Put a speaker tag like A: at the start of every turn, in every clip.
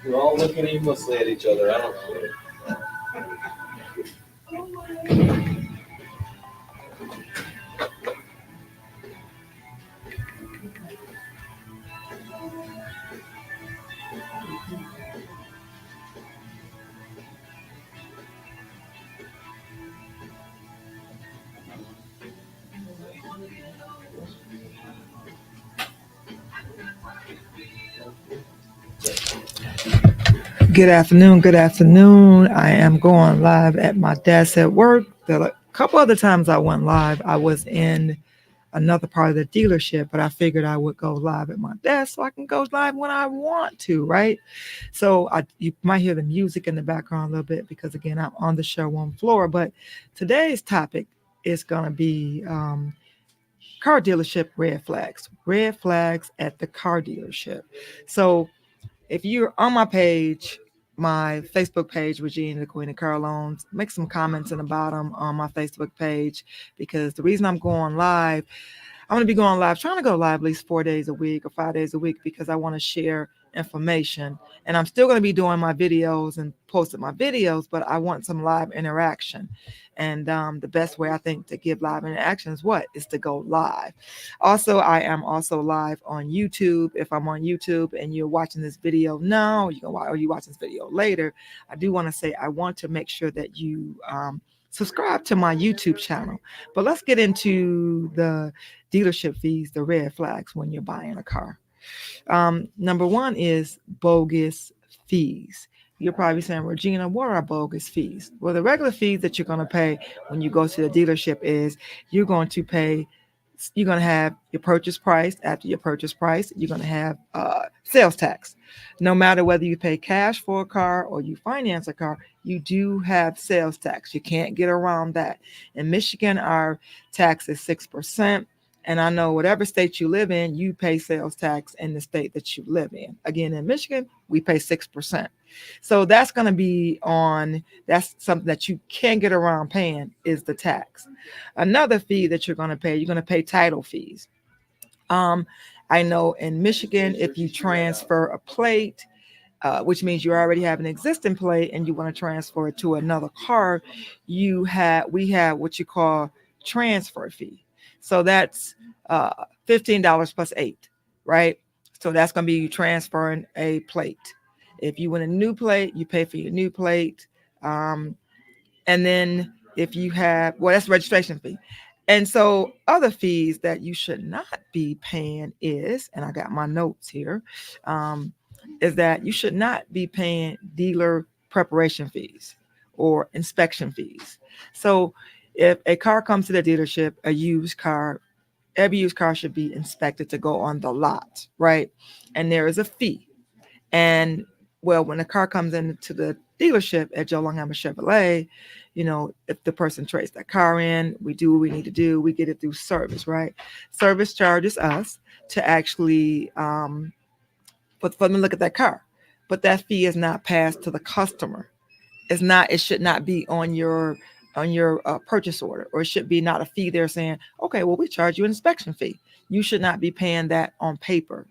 A: We're all looking aimlessly at each other. I don't know.
B: Good afternoon. Good afternoon. I am going live at my desk at work. A couple other times I went live, I was in another part of the dealership, but I figured I would go live at my desk so I can go live when I want to, right? So you might hear the music in the background a little bit because, again, I'm on the showroom floor. But today's topic is going to be car dealership red flags at the car dealership. So if you're on my page, my Facebook page, Regina, the Queen of Car Loans, make some comments in the bottom on my Facebook page, because the reason I'm going live, I'm going to be going live, trying to go live at least 4 days a week or 5 days a week, because I want to share information. And I'm still going to be doing my videos and posting my videos, but I want some live interaction. And the best way I think to give live interaction is to go live. Also, I am also live on YouTube. If I'm on YouTube and you're watching this video now, or you watch this video later, I do want to say I want to make sure that you subscribe to my YouTube channel. But let's get into the dealership fees, the red flags when you're buying a car. Number one is bogus fees. You're probably saying, Regina, what are bogus fees? Well, the regular fees that you're going to pay when you go to the dealership is you're going to have your purchase price. After your purchase price, you're going to have sales tax. No matter whether you pay cash for a car or you finance a car, you do have sales tax. You can't get around that. In Michigan, our tax is 6%. And I know whatever state you live in, you pay sales tax in the state that you live in. Again, in Michigan, we pay 6%. So that's going to be that's something that you can't get around paying, is the tax. Another fee that you're going to pay title fees. I know in Michigan, if you transfer a plate, which means you already have an existing plate and you want to transfer it to another car, we have what you call transfer fee. So that's $15 plus 8, right? So that's going to be you transferring a plate. If you want a new plate, you pay for your new plate. And then if you have, that's the registration fee. And so other fees that you should not be paying is, and I got my notes here, is that you should not be paying dealer preparation fees or inspection fees. So if a car comes to the dealership, every used car should be inspected to go on the lot, right? And there is a fee. And when the car comes into the dealership at Joe Longhammer Chevrolet, if the person trades that car in, we do what we need to do. We get it through service, right? Service charges us to actually for them to look at that car, but that fee is not passed to the customer. It should not be on your purchase order, or it should be not a fee there saying, okay, well, we charge you an inspection fee. You should not be paying that on paper.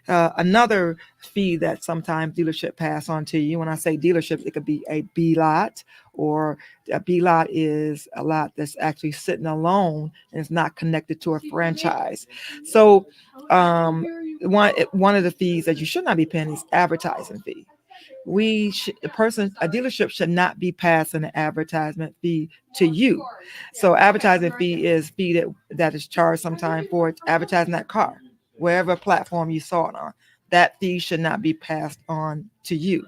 B: Another fee that sometimes dealership pass on to you, when I say dealership, it could be a B lot, or a B lot is a lot that's actually sitting alone and is not connected to a franchise. So one of the fees that you should not be paying is advertising fee. A dealership should not be passing an advertisement fee to you. So advertising fee is fee that is charged sometime for advertising that car, wherever platform you saw it on. That fee should not be passed on to you.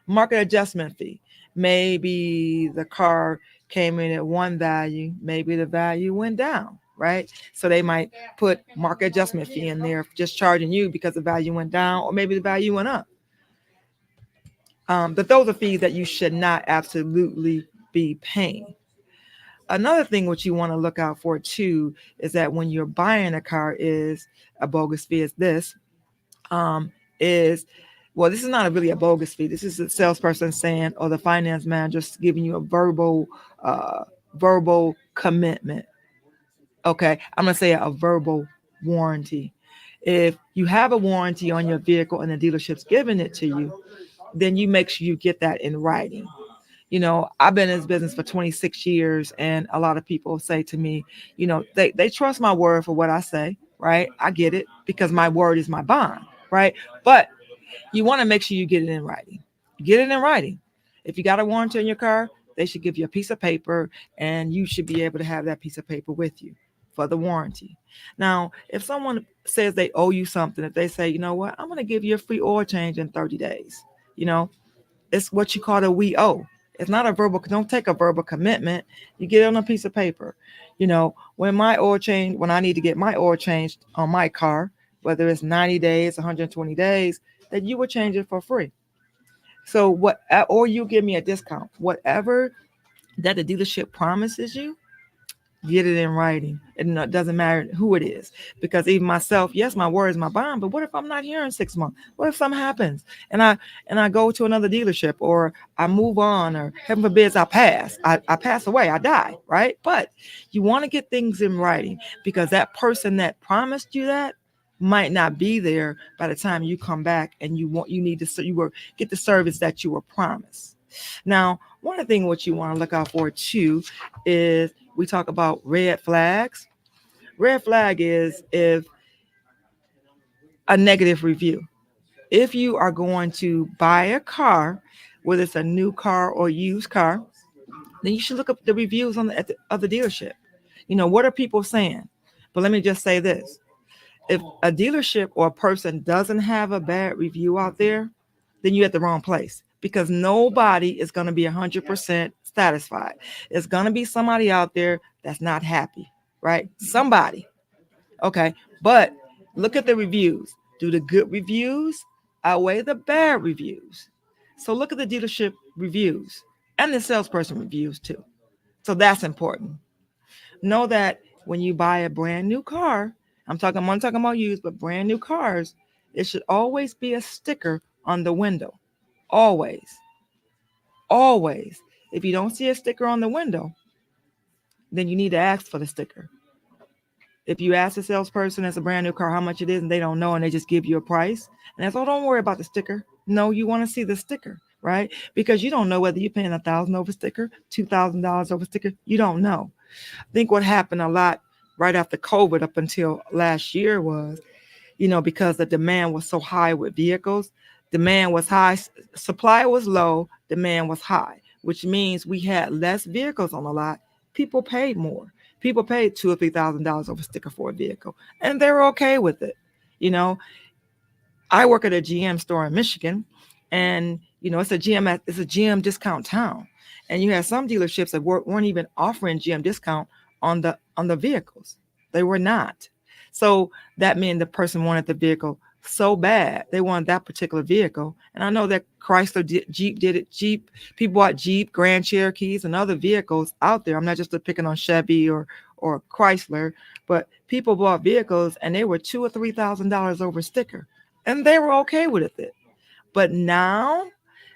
B: Market adjustment fee. Maybe the car came in at one value, maybe the value went down, right? So they might put market adjustment fee in there, just charging you because the value went down, or maybe the value went up. But those are fees that you should not absolutely be paying. Another thing what you want to look out for too is that when you're buying a car is a bogus fee is this is well, this is not really a bogus fee. This is a salesperson saying, or the finance manager giving you a verbal commitment. Okay, I'm gonna say a verbal warranty. If you have a warranty on your vehicle and the dealership's giving it to you, then you make sure you get that in writing. I've been in this business for 26 years, and a lot of people say to me, they trust my word for what I say, right? I get it because my word is my bond, right? But you want to make sure you get it in writing. Get it in writing. If you got a warranty on your car, they should give you a piece of paper, and you should be able to have that piece of paper with you for the warranty. Now, if someone says they owe you something, if they say, you know what, I'm going to give you a free oil change in 30 days, it's what you call a we owe. It's not a verbal. Don't take a verbal commitment. You get it on a piece of paper. When I need to get my oil changed on my car, whether it's 90 days, 120 days, that you would change it for free. So or you give me a discount, whatever that the dealership promises you, get it in writing. It doesn't matter who it is, because even myself, yes, my word is my bond, but what if I'm not here in 6 months? What if something happens and I go to another dealership, or I move on, or heaven forbid I pass away, I die, right? But you want to get things in writing, because that person that promised you that might not be there by the time you come back, and you get the service that you were promised. Now, one of the things what you want to look out for too is we talk about red flags. Red flag is if a negative review. If you are going to buy a car, whether it's a new car or used car, then you should look up the reviews of the dealership. What are people saying? But let me just say this. If a dealership or a person doesn't have a bad review out there, then you're at the wrong place, because nobody is going to be 100% satisfied. It's going to be somebody out there that's not happy, right? Somebody. Okay. But look at the reviews. Do the good reviews outweigh the bad reviews? So look at the dealership reviews and the salesperson reviews too. So that's important. Know that when you buy a brand new car, I'm talking about used, but brand new cars, it should always be a sticker on the window. Always. Always. If you don't see a sticker on the window, then you need to ask for the sticker. If you ask a salesperson that's a brand new car how much it is, and they don't know, and they just give you a price, and that's, oh, don't worry about the sticker. No, you want to see the sticker, right? Because you don't know whether you're paying $1,000 over sticker, $2,000 over sticker. You don't know. I think what happened a lot right after COVID up until last year was, because the demand was so high with vehicles, demand was high, supply was low, demand was high, which means we had less vehicles on the lot. People paid more. People paid $2,000 or $3,000 over sticker for a vehicle, and they were okay with it. I work at a GM store in Michigan, and it's a GM discount town, and you had some dealerships that weren't even offering GM discount on the vehicles. They were not. So that meant the person wanted the vehicle so bad. They wanted that particular vehicle. And I know that Chrysler, Jeep did it. People bought Jeep, Grand Cherokees, and other vehicles out there. I'm not just picking on Chevy or Chrysler, but people bought vehicles and they were $2,000 or $3,000 over sticker, and they were okay with it. But now,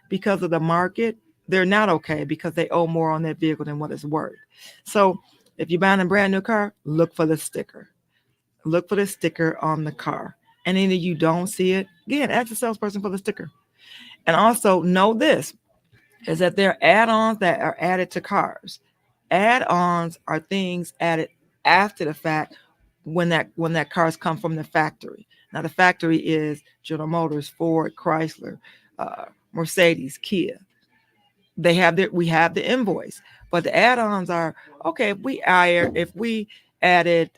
B: because of the market, they're not okay, because they owe more on that vehicle than what it's worth. So if you're buying a brand new car, look for the sticker. Look for the sticker on the car. And then if you don't see it, again, ask the salesperson for the sticker. And also know this, is that there are add-ons that are added to cars. Add-ons are things added after the fact when that cars come from the factory. Now the factory is General Motors, Ford, Chrysler, Mercedes, Kia. We have the invoice, but the add-ons are, okay, if we added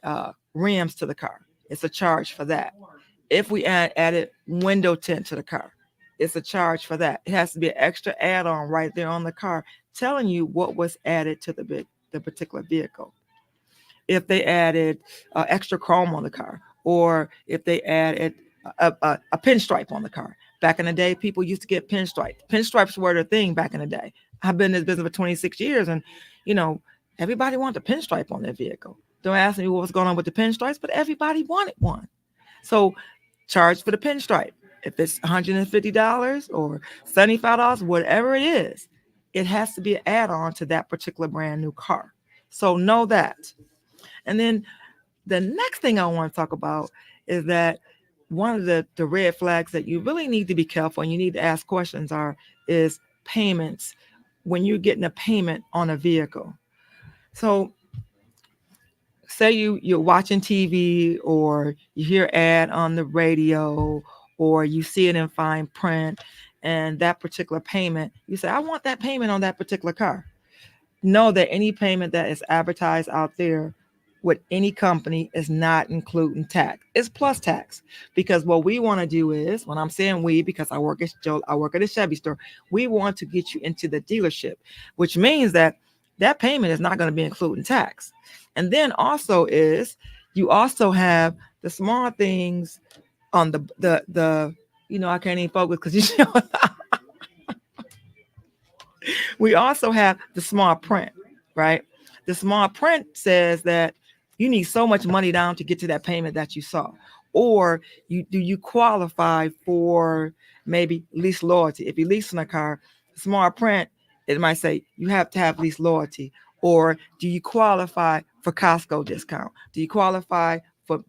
B: rims to the car, it's a charge for that. If we added window tint to the car, it's a charge for that. It has to be an extra add-on right there on the car telling you what was added to the particular vehicle. If they added extra chrome on the car, or if they added a pinstripe on the car. Back in the day, people used to get pinstripes. Pinstripes were the thing back in the day. I've been in this business for 26 years, and you know, everybody wanted a pinstripe on their vehicle. Don't ask me what was going on with the pinstripes, but everybody wanted one. So charge for the pinstripe. If it's $150 or $75, whatever it is, it has to be an add-on to that particular brand new car. So know that. And then the next thing I want to talk about is that one of the red flags that you really need to be careful and you need to ask questions is payments when you're getting a payment on a vehicle. So say you're watching TV or you hear ad on the radio or you see it in fine print and that particular payment, you say, I want that payment on that particular car. Know that any payment that is advertised out there with any company is not including tax. It's plus tax. Because what we want to do is, when I'm saying we, because I work at a Chevy store, we want to get you into the dealership, which means that payment is not going to be including tax. And then also is you also have the small things on the I can't even focus because we also have the small print, right? The small print says that you need so much money down to get to that payment that you saw. Or do you qualify for maybe lease loyalty? If you're leasing a car, small print, it might say you have to have lease loyalty. Or do you qualify for Costco discount? Do you qualify for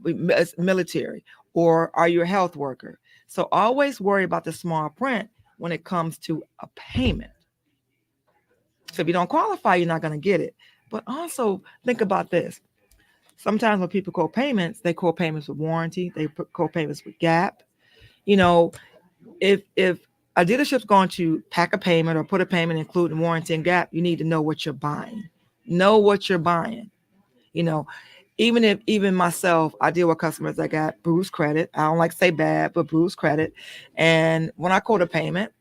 B: military? Or are you a health worker? So always worry about the small print when it comes to a payment. So if you don't qualify, you're not going to get it. But also think about this. Sometimes when people quote payments, they quote payments with warranty. They quote payments with gap. You know, if a dealership's going to pack a payment or put a payment including warranty and gap, you need to know what you're buying. Know what you're buying. You know, even myself, I deal with customers that got bruised credit. I don't like to say bad, but bruised credit. And when I quote a payment,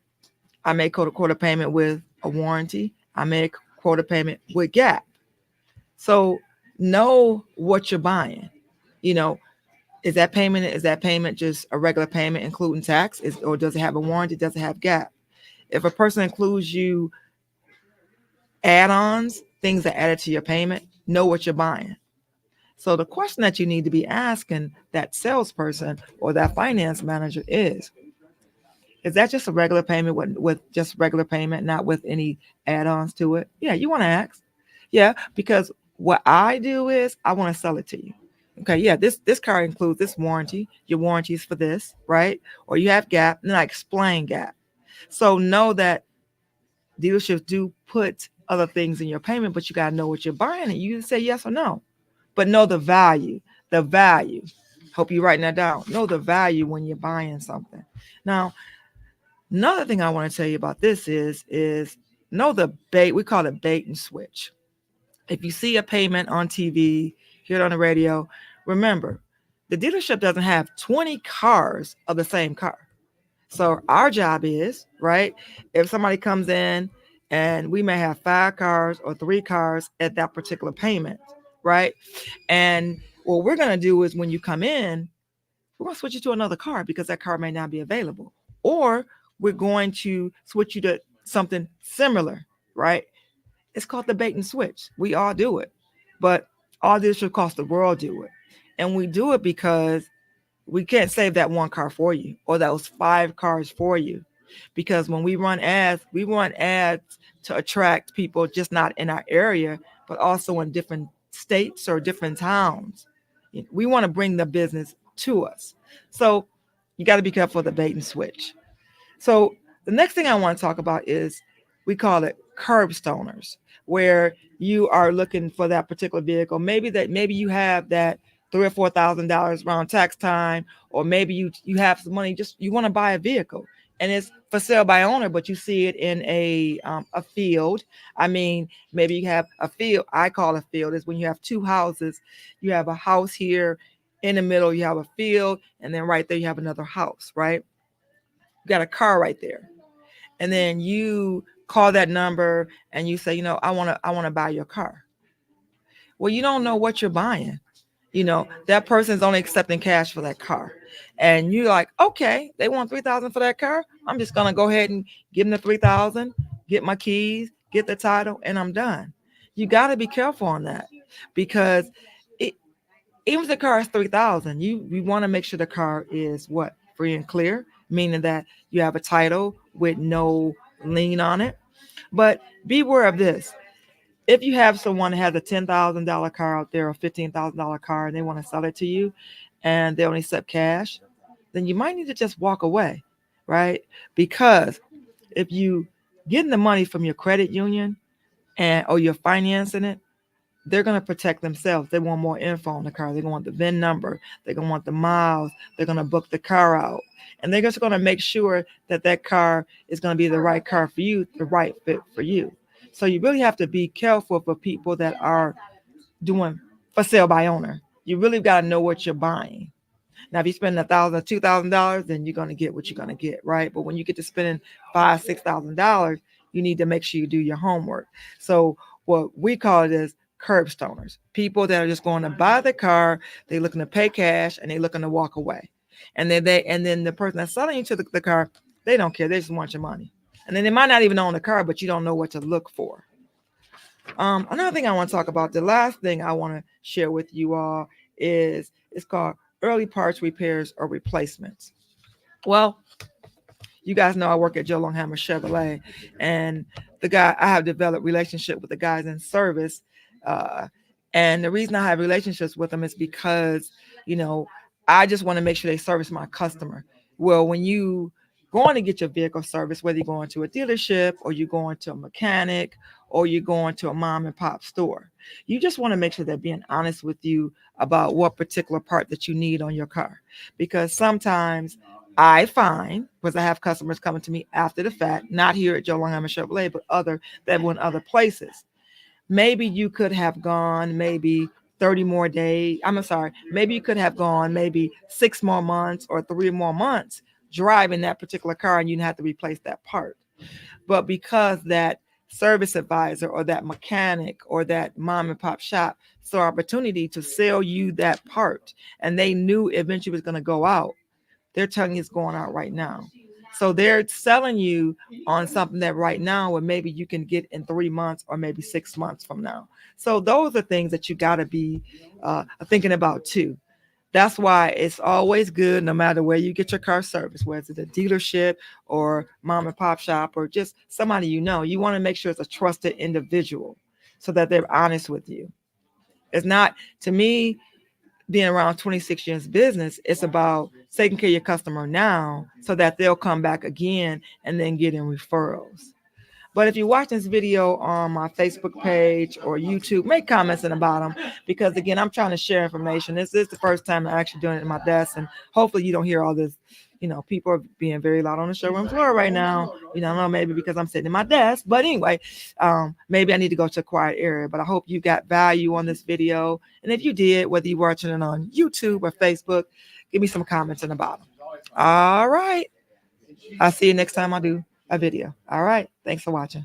B: I may quote a payment with a warranty. I may quote a payment with gap. So know what you're buying. You know, is that payment just a regular payment including tax? Or does it have a warranty? Does it have gap? If a person includes you add-ons, things that added to your payment, know what you're buying. So the question that you need to be asking that salesperson or that finance manager is that just a regular payment with just regular payment, not with any add-ons to it? Yeah, you want to ask. Yeah, because what I do is I want to sell it to you. Okay, yeah, this car includes this warranty. Your warranty is for this, right? Or you have gap, and then I explain gap. So know that dealerships do put other things in your payment, but you got to know what you're buying, and you can say yes or no. But know the value. The value. Hope you're writing that down. Know the value when you're buying something. Now, another thing I want to tell you about this is know the bait. We call it bait and switch. If you see a payment on TV, hear it on the radio, remember, the dealership doesn't have 20 cars of the same car. So our job is, right, if somebody comes in and we may have 5 cars or 3 cars at that particular payment, right? And what we're going to do is when you come in, we're going to switch you to another car because that car may not be available. Or we're going to switch you to something similar, right? It's called the bait and switch. We all do it. But all this should cost the world do it. And we do it because we can't save that one car for you or those 5 cars for you. Because when we run ads to attract people just not in our area, but also in different states or different towns. We want to bring the business to us. So you got to be careful of the bait and switch. So the next thing I want to talk about is we call it curb stoners, where you are looking for that particular vehicle. Maybe you have that $3,000 or $4,000 around tax time, or maybe you have some money, just you want to buy a vehicle and it's for sale by owner, but you see it in a field. I mean, maybe you have a field. I call a field is when you have 2 houses. You have a house here in the middle, you have a field, and then right there you have another house, right? You got a car right there. And then you call that number and you say, I want to buy your car. Well, you don't know what you're buying. That person's only accepting cash for that car. And you're like, okay, they want 3,000 for that car. I'm just going to go ahead and give them the 3,000, get my keys, get the title, and I'm done. You got to be careful on that because it, even if the car is 3,000, you want to make sure the car is what? Free and clear, meaning that you have a title with no lien on it. But beware of this. If you have someone that has a $10,000 car out there or $15,000 car and they want to sell it to you and they only accept cash, then you might need to just walk away, right? Because if you getting the money from your credit union or you're financing it, they're going to protect themselves. They want more info on the car. They're going to want the VIN number. They're going to want the miles. They're going to book the car out. And they're just going to make sure that that car is going to be the right car for you, the right fit for you. So you really have to be careful for people that are doing for sale by owner. You really got to know what you're buying. Now, if you spend $1,000, $2,000, then you're going to get what you're going to get, right? But when you get to spending $5,000, $6,000, you need to make sure you do your homework. So what we call it is curb stoners, people that are just going to buy the car, they're looking to pay cash, and they're looking to walk away. And then the person that's selling you to the car, they don't care. They just want your money. And then they might not even own the car, but you don't know what to look for. Another thing I want to talk about, the last thing I want to share with you all is it's called early parts repairs or replacements. Well, you guys know I work at Joe Longhammer Chevrolet, and I have developed relationship with the guys in service. And the reason I have relationships with them is because, I just want to make sure they service my customer. Well, when you going to get your vehicle service, whether you're going to a dealership or you're going to a mechanic or you're going to a mom and pop store, you just want to make sure they're being honest with you about what particular part that you need on your car. Because sometimes I find, because I have customers coming to me after the fact, not here at Joe Longhammer Chevrolet, but that were in other places. Maybe you could have gone maybe 30 more days. Maybe you could have gone maybe 6 more months or 3 more months driving that particular car and you have to replace that part. But because that service advisor or that mechanic or that mom and pop shop saw opportunity to sell you that part and they knew eventually it was going to go out, they're telling you it's going out right now. So they're selling you on something that right now, or maybe you can get in 3 months or maybe 6 months from now. So those are things that you got to be thinking about too. That's why it's always good, no matter where you get your car service, whether it's a dealership or mom and pop shop or just somebody you want to make sure it's a trusted individual so that they're honest with you. It's not, to me, being around 26 years business, it's about taking care of your customer now so that they'll come back again and then getting referrals. But if you watch this video on my Facebook page or YouTube, make comments in about them because, again, I'm trying to share information. This is the first time I'm actually doing it at my desk, and hopefully you don't hear all this. People are being very loud on the showroom floor right now. I don't know, maybe because I'm sitting at my desk. But anyway, maybe I need to go to a quiet area. But I hope you got value on this video. And if you did, whether you're watching it on YouTube or Facebook, give me some comments in the bottom. All right. I'll see you next time I do a video. All right. Thanks for watching.